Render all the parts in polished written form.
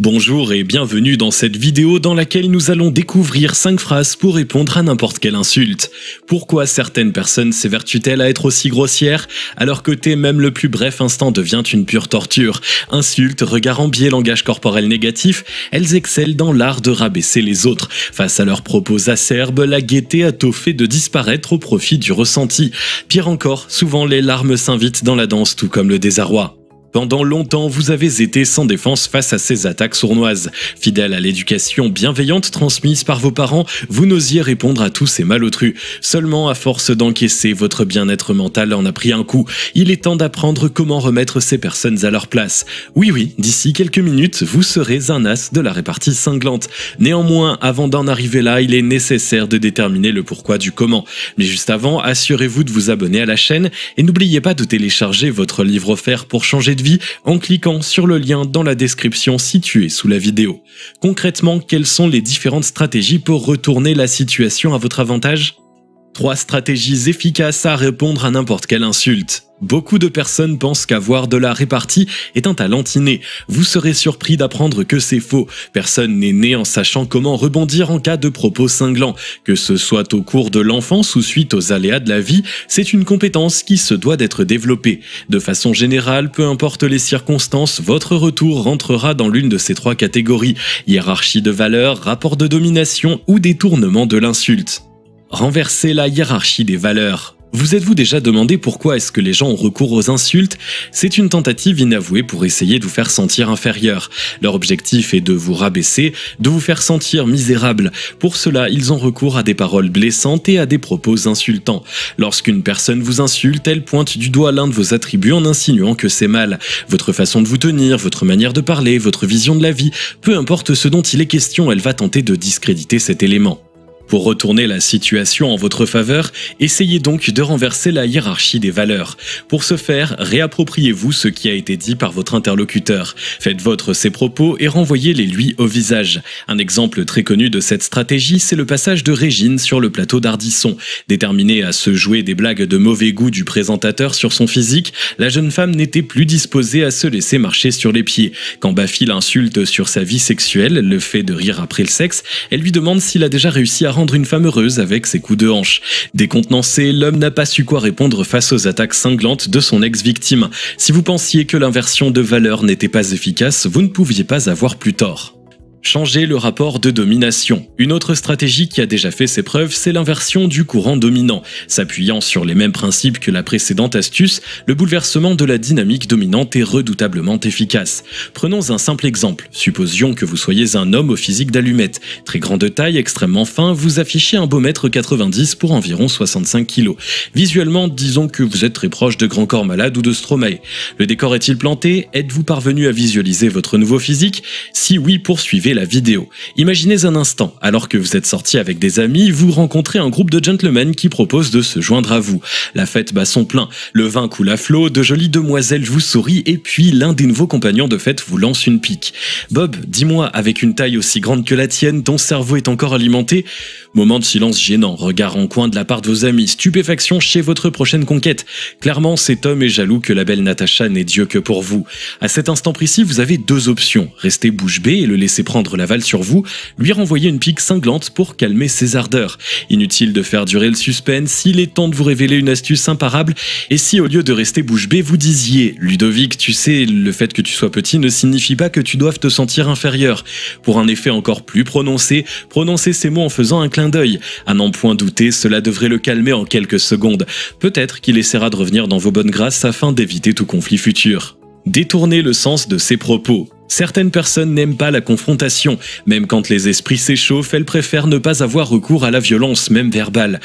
Bonjour et bienvenue dans cette vidéo dans laquelle nous allons découvrir 5 phrases pour répondre à n'importe quelle insulte. Pourquoi certaines personnes s'évertuent-elles à être aussi grossières alors que même le plus bref instant devient une pure torture? Insultes, regards en biais, langage corporel négatif, elles excellent dans l'art de rabaisser les autres. Face à leurs propos acerbes, la gaieté a tôt fait de disparaître au profit du ressenti. Pire encore, souvent les larmes s'invitent dans la danse tout comme le désarroi. Pendant longtemps, vous avez été sans défense face à ces attaques sournoises. Fidèle à l'éducation bienveillante transmise par vos parents, vous n'osiez répondre à tous ces malotrus. Seulement, à force d'encaisser, votre bien-être mental en a pris un coup. Il est temps d'apprendre comment remettre ces personnes à leur place. Oui, d'ici quelques minutes, vous serez un as de la répartie cinglante. Néanmoins, avant d'en arriver là, il est nécessaire de déterminer le pourquoi du comment. Mais juste avant, assurez-vous de vous abonner à la chaîne et n'oubliez pas de télécharger votre livre offert pour changer de vie en cliquant sur le lien dans la description située sous la vidéo. Concrètement, quelles sont les différentes stratégies pour retourner la situation à votre avantage? 3 stratégies efficaces à répondre à n'importe quelle insulte. Beaucoup de personnes pensent qu'avoir de la répartie est un talent inné. Vous serez surpris d'apprendre que c'est faux. Personne n'est né en sachant comment rebondir en cas de propos cinglants. Que ce soit au cours de l'enfance ou suite aux aléas de la vie, c'est une compétence qui se doit d'être développée. De façon générale, peu importe les circonstances, votre retour rentrera dans l'une de ces 3 catégories: hiérarchie de valeurs, rapport de domination ou détournement de l'insulte. Renverser la hiérarchie des valeurs. Vous êtes-vous déjà demandé pourquoi est-ce que les gens ont recours aux insultes? C'est une tentative inavouée pour essayer de vous faire sentir inférieur. Leur objectif est de vous rabaisser, de vous faire sentir misérable. Pour cela, ils ont recours à des paroles blessantes et à des propos insultants. Lorsqu'une personne vous insulte, elle pointe du doigt l'un de vos attributs en insinuant que c'est mal. Votre façon de vous tenir, votre manière de parler, votre vision de la vie, peu importe ce dont il est question, elle va tenter de discréditer cet élément. Pour retourner la situation en votre faveur, essayez donc de renverser la hiérarchie des valeurs. Pour ce faire, réappropriez-vous ce qui a été dit par votre interlocuteur. Faites vôtre ses propos et renvoyez-les lui au visage. Un exemple très connu de cette stratégie, c'est le passage de Régine sur le plateau d'Ardisson. Déterminée à se jouer des blagues de mauvais goût du présentateur sur son physique, la jeune femme n'était plus disposée à se laisser marcher sur les pieds. Quand Baffy l'insulte sur sa vie sexuelle, le fait de rire après le sexe, elle lui demande s'il a déjà réussi à rendre une femme heureuse avec ses coups de hanche. Décontenancé, l'homme n'a pas su quoi répondre face aux attaques cinglantes de son ex-victime. Si vous pensiez que l'inversion de valeur n'était pas efficace, vous ne pouviez pas avoir plus tort. Changer le rapport de domination. Une autre stratégie qui a déjà fait ses preuves, c'est l'inversion du courant dominant. S'appuyant sur les mêmes principes que la précédente astuce, le bouleversement de la dynamique dominante est redoutablement efficace. Prenons un simple exemple. Supposions que vous soyez un homme au physique d'allumette. Très grande taille, extrêmement fin, vous affichez un beau mètre 90 pour environ 65 kg. Visuellement, disons que vous êtes très proche de Grand Corps Malade ou de Stromae. Le décor est-il planté? Êtes-vous parvenu à visualiser votre nouveau physique? Si oui, poursuivez la vidéo. Imaginez un instant, alors que vous êtes sorti avec des amis, vous rencontrez un groupe de gentlemen qui proposent de se joindre à vous. La fête bat son plein, le vin coule à flot, de jolies demoiselles vous sourient et puis l'un des nouveaux compagnons de fête vous lance une pique. Bob, dis-moi, avec une taille aussi grande que la tienne, ton cerveau est encore alimenté? Moment de silence gênant, regard en coin de la part de vos amis, stupéfaction chez votre prochaine conquête. Clairement, cet homme est jaloux que la belle Natacha n'ait Dieu que pour vous. À cet instant précis, vous avez 2 options. Rester bouche bée et le laisser prendre l'aval sur vous, lui renvoyer une pique cinglante pour calmer ses ardeurs. Inutile de faire durer le suspense, il est temps de vous révéler une astuce imparable. Et si au lieu de rester bouche bée, vous disiez: Ludovic, tu sais, le fait que tu sois petit ne signifie pas que tu doives te sentir inférieur. Pour un effet encore plus prononcé, prononcez ces mots en faisant un clin d'œil. À n'en point douter, cela devrait le calmer en quelques secondes. Peut-être qu'il essaiera de revenir dans vos bonnes grâces afin d'éviter tout conflit futur. Détournez le sens de ses propos. Certaines personnes n'aiment pas la confrontation. Même quand les esprits s'échauffent, elles préfèrent ne pas avoir recours à la violence, même verbale.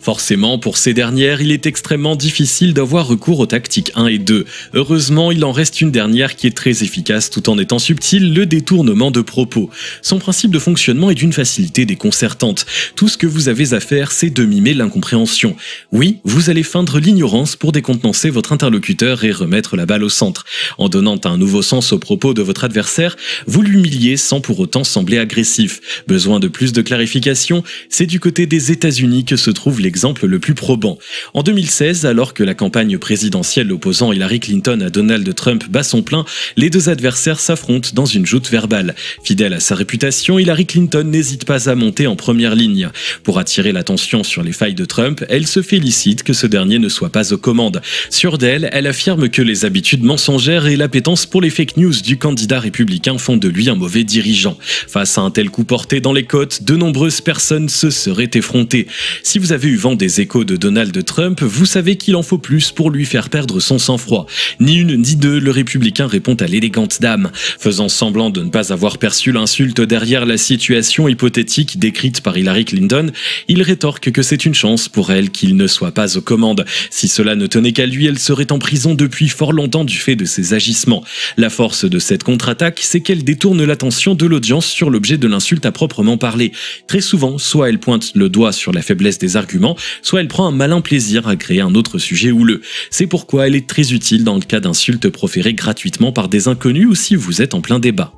Forcément, pour ces dernières, il est extrêmement difficile d'avoir recours aux tactiques 1 et 2. Heureusement, il en reste une dernière qui est très efficace tout en étant subtile, le détournement de propos. Son principe de fonctionnement est d'une facilité déconcertante. Tout ce que vous avez à faire, c'est de mimer l'incompréhension. Oui, vous allez feindre l'ignorance pour décontenancer votre interlocuteur et remettre la balle au centre. En donnant un nouveau sens aux propos de votre adversaire, vous l'humiliez sans pour autant sembler agressif. Besoin de plus de clarification? C'est du côté des États-Unis que se trouvent les l'exemple le plus probant. En 2016, alors que la campagne présidentielle opposant Hillary Clinton à Donald Trump bat son plein, les deux adversaires s'affrontent dans une joute verbale. Fidèle à sa réputation, Hillary Clinton n'hésite pas à monter en première ligne. Pour attirer l'attention sur les failles de Trump, elle se félicite que ce dernier ne soit pas aux commandes. Sûre d'elle, elle affirme que les habitudes mensongères et l'appétence pour les fake news du candidat républicain font de lui un mauvais dirigeant. Face à un tel coup porté dans les côtes, de nombreuses personnes se seraient effrontées. Si vous avez eu vent des échos de Donald Trump, vous savez qu'il en faut plus pour lui faire perdre son sang-froid. Ni une ni deux, le républicain répond à l'élégante dame. Faisant semblant de ne pas avoir perçu l'insulte derrière la situation hypothétique décrite par Hillary Clinton, il rétorque que c'est une chance pour elle qu'il ne soit pas aux commandes. Si cela ne tenait qu'à lui, elle serait en prison depuis fort longtemps du fait de ses agissements. La force de cette contre-attaque, c'est qu'elle détourne l'attention de l'audience sur l'objet de l'insulte à proprement parler. Très souvent, soit elle pointe le doigt sur la faiblesse des arguments, soit elle prend un malin plaisir à créer un autre sujet houleux. C'est pourquoi elle est très utile dans le cas d'insultes proférées gratuitement par des inconnus ou si vous êtes en plein débat.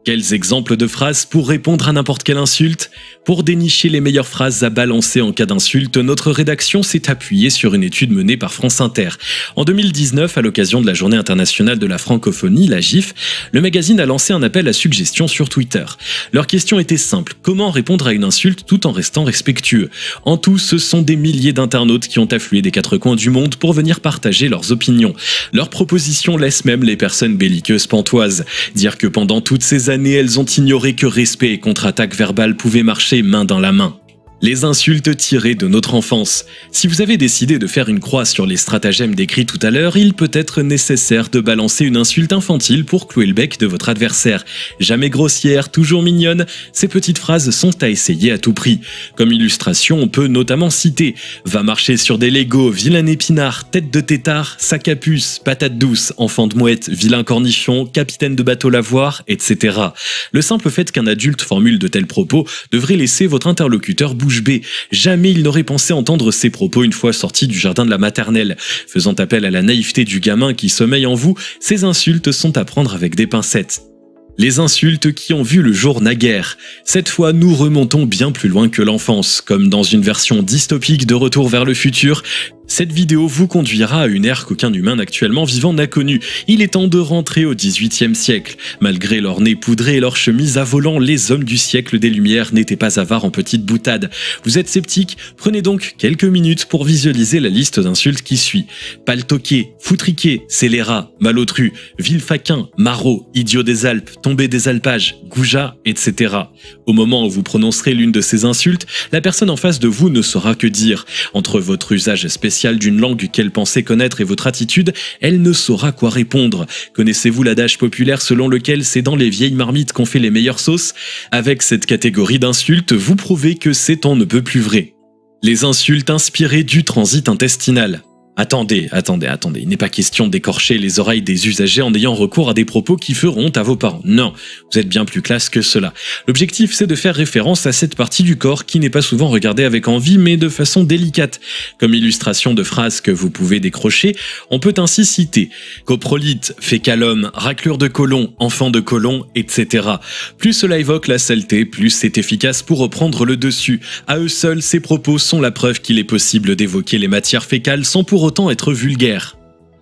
Quels exemples de phrases pour répondre à n'importe quelle insulte? Pour dénicher les meilleures phrases à balancer en cas d'insulte, notre rédaction s'est appuyée sur une étude menée par France Inter. En 2019, à l'occasion de la Journée internationale de la francophonie, la GIF, le magazine a lancé un appel à suggestions sur Twitter. Leur question était simple: comment répondre à une insulte tout en restant respectueux? En tout, ce sont des milliers d'internautes qui ont afflué des quatre coins du monde pour venir partager leurs opinions. Leurs propositions laissent même les personnes belliqueuses pantoises. Dire que pendant toutes ces années, elles ont ignoré que respect et contre-attaque verbale pouvaient marcher main dans la main. Les insultes tirées de notre enfance. Si vous avez décidé de faire une croix sur les stratagèmes décrits tout à l'heure, il peut être nécessaire de balancer une insulte infantile pour clouer le bec de votre adversaire. Jamais grossière, toujours mignonne, ces petites phrases sont à essayer à tout prix. Comme illustration, on peut notamment citer « Va marcher sur des Legos, vilain épinard, tête de tétard, sac à puce, patate douce, enfant de mouette, vilain cornichon, capitaine de bateau lavoir, etc. » Le simple fait qu'un adulte formule de tels propos devrait laisser votre interlocuteur bouger bée. Jamais il n'aurait pensé entendre ces propos une fois sorti du jardin de la maternelle. Faisant appel à la naïveté du gamin qui sommeille en vous, ces insultes sont à prendre avec des pincettes. Les insultes qui ont vu le jour naguère. Cette fois, nous remontons bien plus loin que l'enfance. Comme dans une version dystopique de Retour vers le futur, cette vidéo vous conduira à une ère qu'aucun humain actuellement vivant n'a connue. Il est temps de rentrer au XVIIIe siècle. Malgré leur nez poudré et leur chemise à volant, les hommes du siècle des Lumières n'étaient pas avares en petites boutades. Vous êtes sceptique? Prenez donc quelques minutes pour visualiser la liste d'insultes qui suit. Paltoqué, foutriqué, scélérat, malotru, villefaquin, maraud, idiot des Alpes, tombé des alpages, goujat, etc. Au moment où vous prononcerez l'une de ces insultes, la personne en face de vous ne saura que dire. Entre votre usage spécial d'une langue qu'elle pensait connaître et votre attitude, elle ne saura quoi répondre. Connaissez-vous l'adage populaire selon lequel c'est dans les vieilles marmites qu'on fait les meilleures sauces? Avec cette catégorie d'insultes, vous prouvez que c'est on ne peut plus vrai. Les insultes inspirées du transit intestinal. Attendez, il n'est pas question d'écorcher les oreilles des usagers en ayant recours à des propos qui feront honte à vos parents. Non, vous êtes bien plus classe que cela. L'objectif, c'est de faire référence à cette partie du corps qui n'est pas souvent regardée avec envie, mais de façon délicate. Comme illustration de phrases que vous pouvez décrocher, on peut ainsi citer coprolite, fécalum, raclure de côlon, enfant de côlon, etc. Plus cela évoque la saleté, plus c'est efficace pour reprendre le dessus. À eux seuls, ces propos sont la preuve qu'il est possible d'évoquer les matières fécales sans pour autant être vulgaire.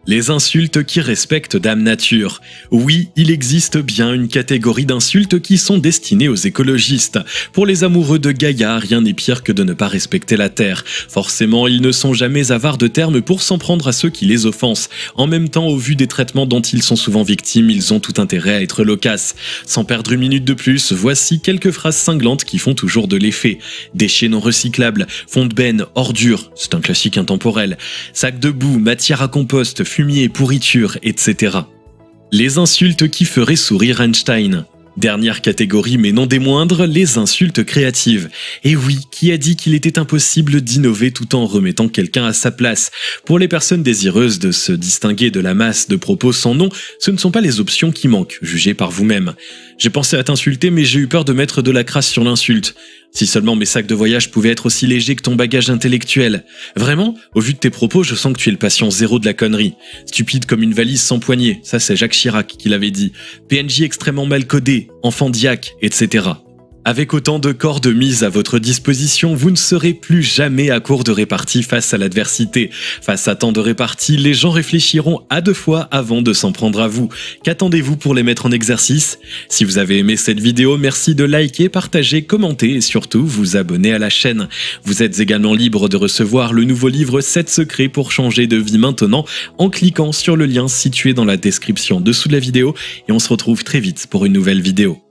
Les insultes qui respectent Dame Nature. Oui, il existe bien une catégorie d'insultes qui sont destinées aux écologistes. Pour les amoureux de Gaïa, rien n'est pire que de ne pas respecter la Terre. Forcément, ils ne sont jamais avares de termes pour s'en prendre à ceux qui les offensent. En même temps, au vu des traitements dont ils sont souvent victimes, ils ont tout intérêt à être loquaces. Sans perdre une minute de plus, voici quelques phrases cinglantes qui font toujours de l'effet. Déchets non recyclables, fond de benne, ordures, c'est un classique intemporel. Sac de boue, matière à compost, fumier, pourriture, etc. Les insultes qui feraient sourire Einstein. Dernière catégorie mais non des moindres, les insultes créatives. Et oui, qui a dit qu'il était impossible d'innover tout en remettant quelqu'un à sa place? Pour les personnes désireuses de se distinguer de la masse de propos sans nom, ce ne sont pas les options qui manquent, jugez par vous-même. J'ai pensé à t'insulter mais j'ai eu peur de mettre de la crasse sur l'insulte. Si seulement mes sacs de voyage pouvaient être aussi légers que ton bagage intellectuel. Vraiment, au vu de tes propos, je sens que tu es le patient zéro de la connerie. Stupide comme une valise sans poignée, ça c'est Jacques Chirac qui l'avait dit. PNJ extrêmement mal codé, enfant diac, etc. Avec autant de cordes mises à votre disposition, vous ne serez plus jamais à court de répartie face à l'adversité. Face à tant de réparties, les gens réfléchiront à 2 fois avant de s'en prendre à vous. Qu'attendez-vous pour les mettre en exercice? Si vous avez aimé cette vidéo, merci de liker, partager, commenter et surtout vous abonner à la chaîne. Vous êtes également libre de recevoir le nouveau livre 7 secrets pour changer de vie maintenant en cliquant sur le lien situé dans la description dessous de la vidéo et on se retrouve très vite pour une nouvelle vidéo.